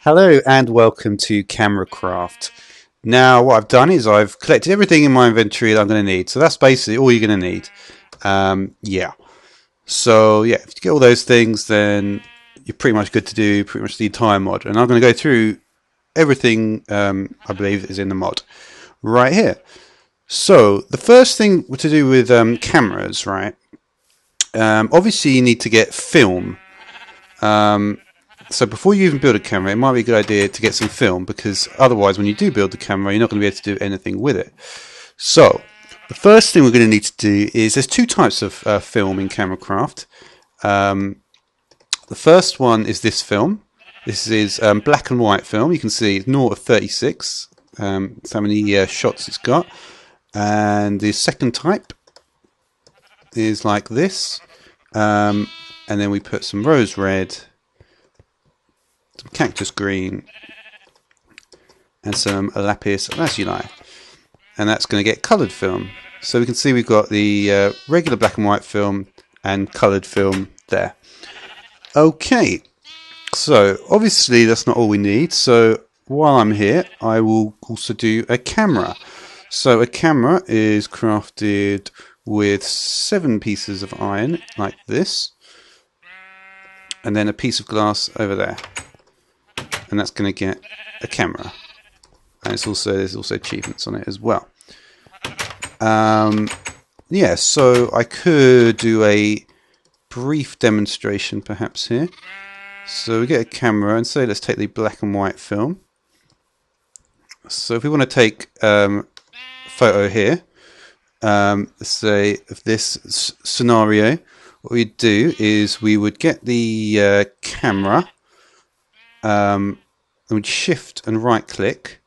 Hello and welcome to CameraCraft. Now what I've done is I've collected everything in my inventory that I'm going to need. So that's basically all you're going to need. So yeah, if you get all those things, then you're pretty much good to do pretty much the entire mod. And I'm going to go through everything I believe is in the mod right here. So the first thing to do with cameras, right? Obviously you need to get film. So before you even build a camera, it might be a good idea to get some film, because otherwise when you do build the camera, you're not going to be able to do anything with it. So the first thing we're going to need to do is there's two types of film in CameraCraft. The first one is this film. This is black and white film. You can see it's 0 to 36. That's how many shots it's got. And the second type is like this. And then we put some rose red, some cactus green, and some lapis lazuli, and that's going to get coloured film. So we can see we've got the regular black and white film and coloured film there. Okay, so obviously that's not all we need. So while I'm here, I will also do a camera. So a camera is crafted with 7 pieces of iron like this, and then a piece of glass over there. And that's going to get a camera, and there's also achievements on it as well. Yeah, so I could do a brief demonstration perhaps here. So we get a camera, and say let's take the black and white film. So if we want to take a photo here, let's say of this scenario, what we'd do is we would get the camera. And we'd shift and right click,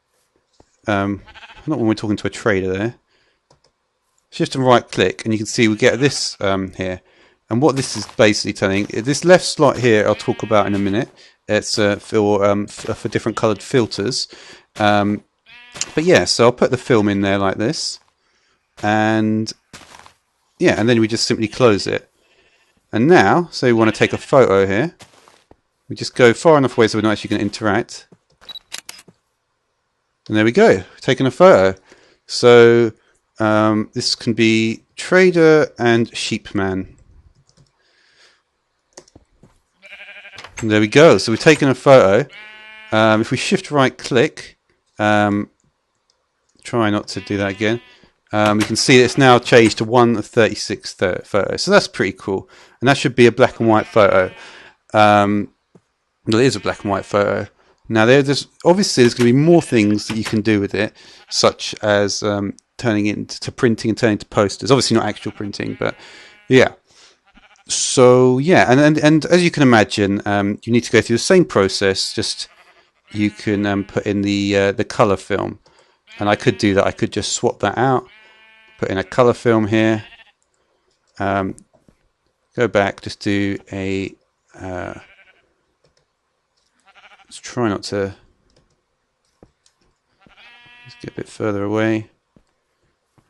not when we're talking to a trader there, shift and right click, and you can see we get this here. And what this is basically telling, this left slot here I'll talk about in a minute. It's for different coloured filters. But yeah, so I'll put the film in there like this, and yeah, and then we just simply close it. And now, say we want to take a photo here. We just go far enough away so we're not actually going to interact. And there we go, taking a photo. So this can be trader and sheepman. And there we go, so we've taken a photo. If we shift right click, try not to do that again, we can see that it's now changed to 1 of 36 photos. So that's pretty cool. And that should be a black and white photo. Well, it is a black and white photo. Now, obviously there's going to be more things that you can do with it, such as turning it into printing and turning it to posters. Obviously not actual printing, but yeah. So yeah, and as you can imagine, you need to go through the same process. Just you can put in the color film, and I could do that. I could just swap that out, put in a color film here. Go back, just do a. Let's try not to. Let's get a bit further away.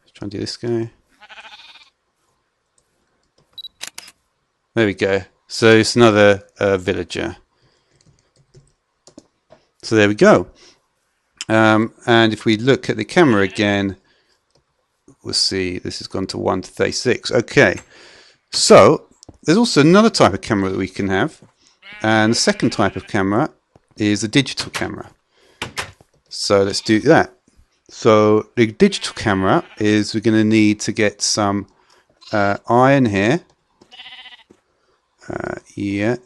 Let's try and do this guy. There we go. So it's another villager. So there we go. And if we look at the camera again, we'll see this has gone to 1 to 36. Okay. So there's also another type of camera that we can have, and the second type of camera is a digital camera. So let's do that. So the digital camera is we're going to need to get some iron here. Yeah.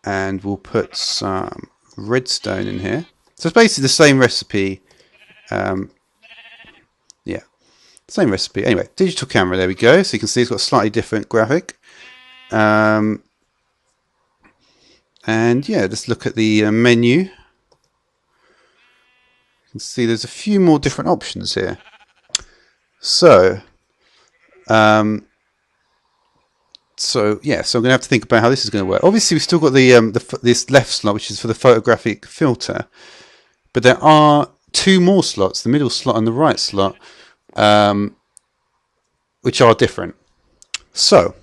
And we'll put some redstone in here. So it's basically the same recipe. Yeah, same recipe. Anyway, digital camera, there we go. So you can see it's got a slightly different graphic. And yeah, let's look at the menu. You can see there's a few more different options here. So, yeah, so I'm going to have to think about how this is going to work. Obviously, we've still got this left slot, which is for the photographic filter, but there are 2 more slots, the middle slot and the right slot, which are different. So,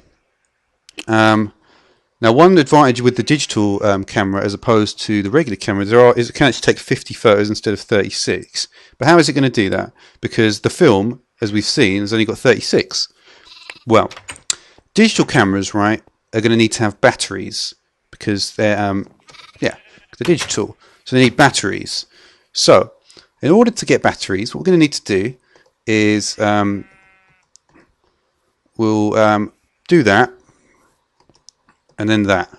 Now, one advantage with the digital camera as opposed to the regular camera is it can actually take 50 photos instead of 36. But how is it going to do that? Because the film, as we've seen, has only got 36. Well, digital cameras, right, are going to need to have batteries because they're digital, so they need batteries. So, in order to get batteries, what we're going to need to do is we'll do that, and then that.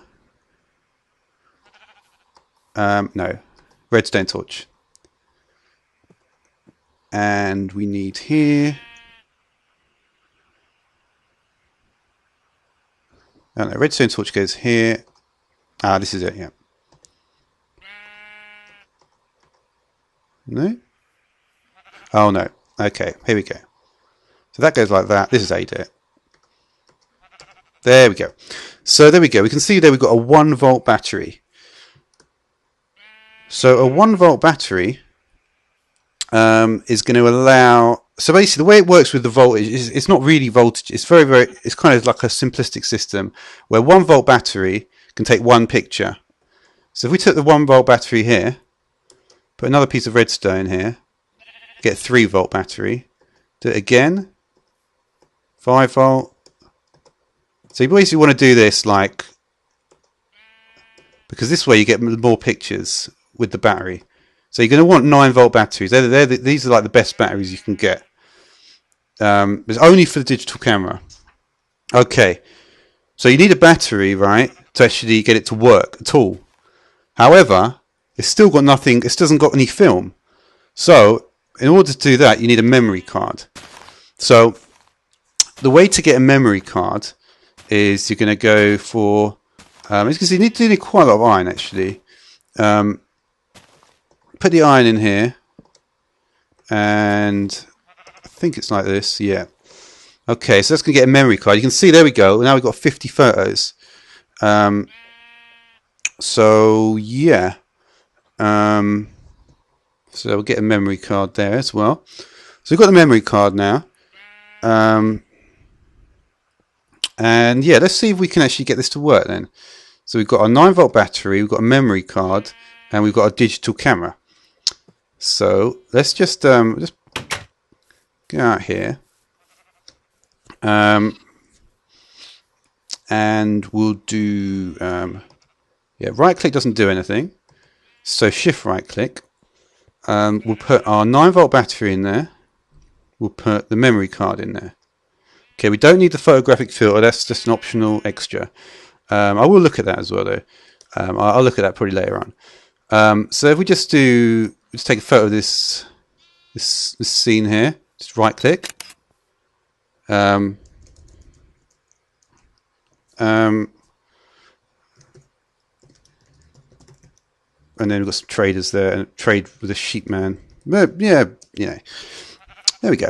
No, redstone torch, and we need here. Oh no, redstone torch goes here. Ah, this is it. Yeah. No? Oh no. Okay, here we go. So that goes like that. This is how you do it. There we go. So there we go. We can see there we've got a 1 volt battery. So a 1 volt battery is going to allow... So basically the way it works with the voltage is it's not really voltage. It's it's kind of like a simplistic system where 1 volt battery can take 1 picture. So if we took the 1 volt battery here, put another piece of redstone here, get a 3 volt battery, do it again, 5 volt. So you basically want to do this like, because this way you get more pictures with the battery. So you're going to want 9 volt batteries. These are like the best batteries you can get. It's only for the digital camera. Okay, so you need a battery, right, to actually get it to work at all. However, it's still got nothing. It doesn't got any film. So in order to do that, you need a memory card. So the way to get a memory card is you're going to go for. Because you need quite a lot of iron actually. Put the iron in here, and I think it's like this. Yeah. Okay, so that's going to get a memory card. You can see there we go. Now we've got 50 photos. So yeah. So we'll get a memory card there as well. So we've got the memory card now. And yeah, let's see if we can actually get this to work then. So we've got a 9 volt battery, we've got a memory card, and we've got a digital camera. So let's just go out here. And we'll do right click doesn't do anything. So shift right click. We'll put our 9 volt battery in there. We'll put the memory card in there. Okay, we don't need the photographic filter. That's just an optional extra. I will look at that as well, though. I'll look at that probably later on. So if we just take a photo of this scene here. Just right click. And then we've got some traders there, and trade with a sheep man. Yeah. There we go.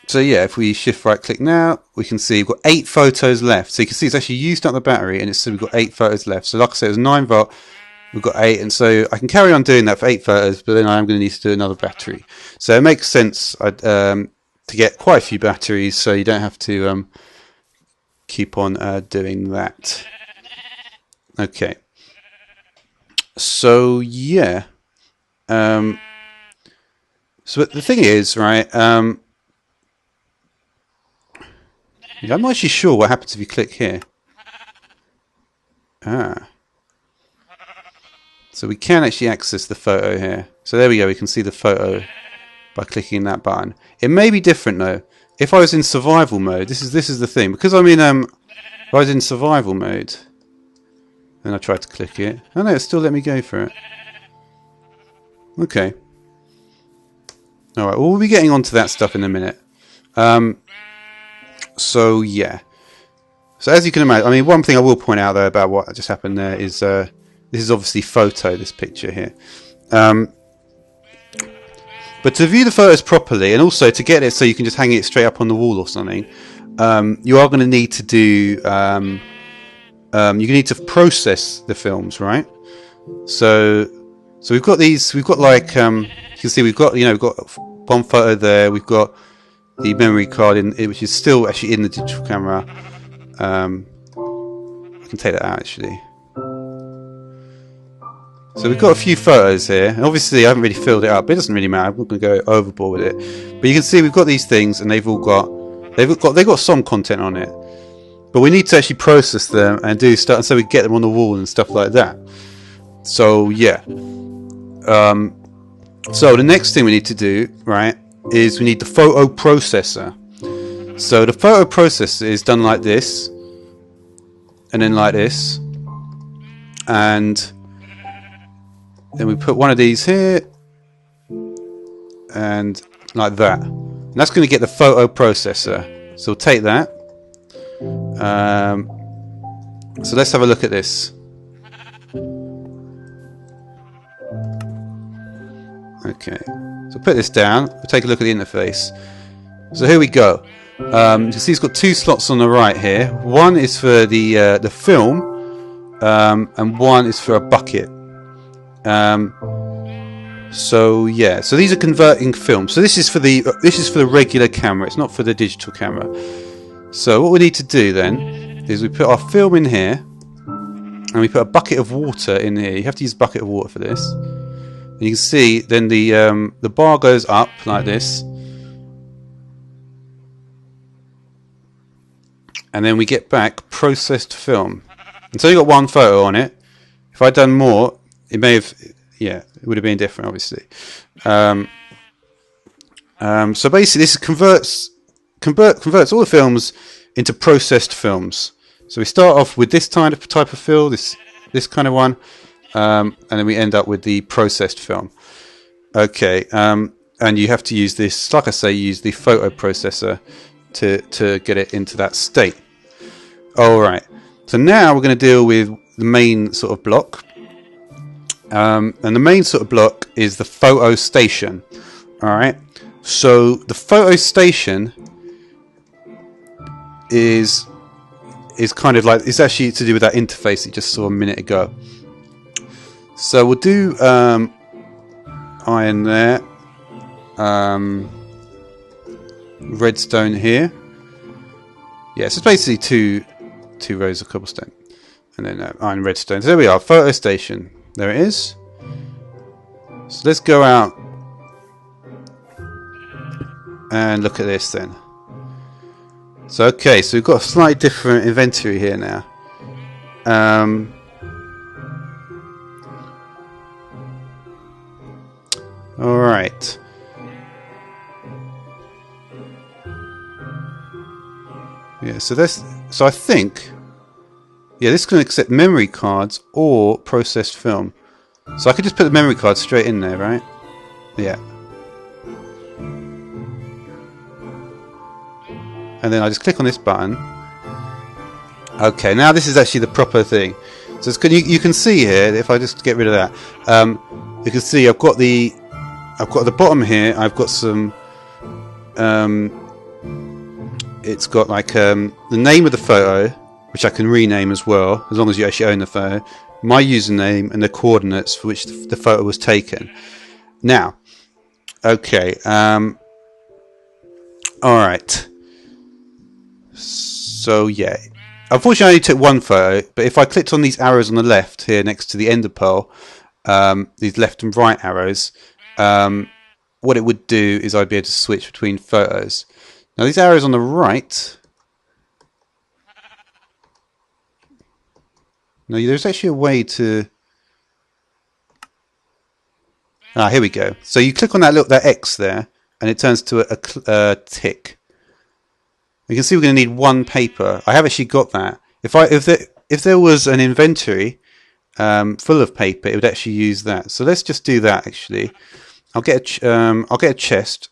So yeah, if we shift right click now, we can see we've got 8 photos left. So you can see it's actually used up the battery, and it's said we've got 8 photos left. So like I said, it was 9 volt. We've got 8, and so I can carry on doing that for 8 photos, but then I am going to need to do another battery. So it makes sense to get quite a few batteries, so you don't have to keep on doing that. Okay. So yeah. So the thing is, right? I'm not actually sure what happens if you click here. So we can actually access the photo here. So there we go. We can see the photo by clicking that button. It may be different though. If I was in survival mode, this is the thing. Because I'm in if I was in survival mode, and I tried to click it, oh no, it still let me go for it. Okay. All right. Well, we'll be getting onto that stuff in a minute. So yeah. So as you can imagine, I mean, one thing I will point out though about what just happened there is this is obviously photo. This picture here. But to view the photos properly, and also to get it so you can just hang it straight up on the wall or something, you are going to need to do. You need to process the films, right? So we've got these. We've got like you can see we've got we've got one photo there. We've got the memory card in, which is still actually in the digital camera. can take that out actually. So we've got a few photos here, and obviously I haven't really filled it up, but it doesn't really matter. I'm not going to go overboard with it. But you can see we've got these things, and they've got some content on it. But we need to actually process them and do stuff, and so we get them on the wall and stuff like that. So yeah. So the next thing we need to do, right, is we need the photo processor. So the photo processor is done like this, and then like this, and then we put one of these here, and like that. And that's going to get the photo processor. So we'll take that. So let's have a look at this. Okay, so put this down. We'll take a look at the interface. So here we go. You can see it's got two slots on the right here. One is for the film, and one is for a bucket. So yeah, so these are converting film. So this is for the regular camera. It's not for the digital camera. So what we need to do then is we put our film in here, and we put a bucket of water in here. You have to use a bucket of water for this. And you can see then the bar goes up like this, and then we get back processed film. And so you got one photo on it. If I'd done more, it may have, yeah, it would have been different, obviously. So basically, this converts all the films into processed films. So we start off with this type of film, this kind of one, and then we end up with the processed film. Okay, and you have to use this, like I say, use the photo processor to get it into that state. All right. So now we're going to deal with the main sort of block. And the main sort of block is the photo station. Alright, so the photo station is kind of like, it's actually to do with that interface you just saw a minute ago. So we'll do iron there, redstone here. Yeah, so it's basically two rows of cobblestone, and then iron redstone. So there we are, photo station. There it is. So let's go out and look at this then. So okay, so we've got a slightly different inventory here now. All right. Yeah, so I think, yeah, this can accept memory cards or processed film. So I could just put the memory card straight in there, right? Yeah. And then I just click on this button. Okay, now this is actually the proper thing. So it's, you can see here, if I just get rid of that, you can see I've got the bottom here. I've got some. It's got like the name of the photo, which I can rename as well, as long as you actually own the photo, my username, and the coordinates for which the photo was taken. Now, okay, alright. So, yeah. Unfortunately, I only took one photo, but if I clicked on these arrows on the left here next to the ender pearl, these left and right arrows, what it would do is I'd be able to switch between photos. Now, these arrows on the right... No, there's actually a way to... Ah, here we go. So you click on that X there, and it turns to a tick. You can see we're going to need one paper. I have actually got that. If there was an inventory full of paper, it would actually use that. So let's just do that. Actually, I'll get a chest.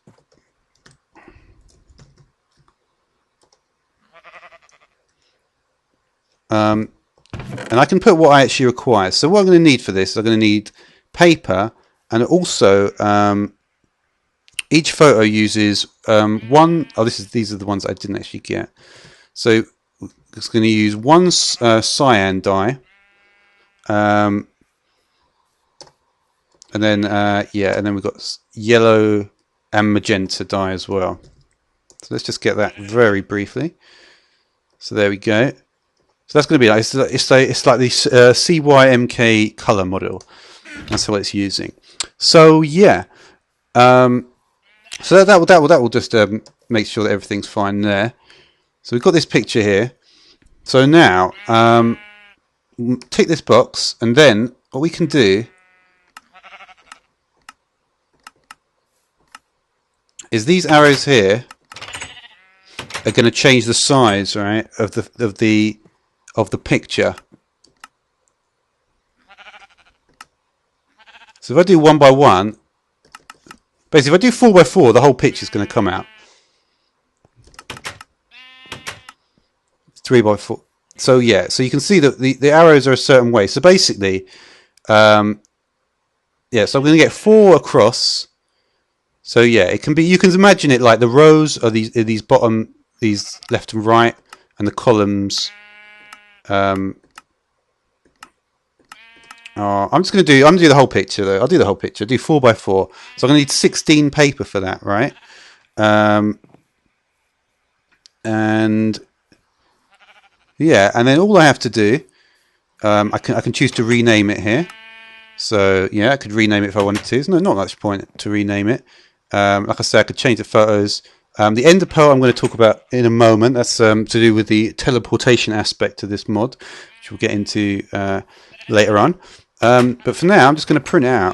And I can put what I actually require. So what I'm going to need for this, I'm going to need paper, and also each photo uses one. Oh, these are the ones I didn't actually get. So it's going to use one cyan dye, and then yeah, and then we've got yellow and magenta dye as well. So let's just get that very briefly. So there we go. So that's going to be like it's like the CYMK color model. That's what it's using. So yeah, so that will just make sure that everything's fine there. So we've got this picture here. So now tick this box, and then what we can do is these arrows here are going to change the size, right, of the picture. So if I do 1 by 1, basically if I do 4 by 4, the whole picture is going to come out. 3 by 4. So yeah, so you can see that the arrows are a certain way. So basically, yeah, so I'm going to get 4 across. So yeah, it can be. You can imagine it like the rows are these bottom, these left and right, and the columns. I'm just going to do. I'm going to do the whole picture though. I'll do the whole picture. I'll do 4 by 4. So I'm going to need 16 paper for that, right? And yeah, and then all I have to do, I can choose to rename it here. So yeah, I could rename it if I wanted to. There's not much point to rename it. Like I said, I could change the photos. The ender pearl I'm going to talk about in a moment. That's to do with the teleportation aspect of this mod, which we'll get into later on. But for now, I'm just going to print it out.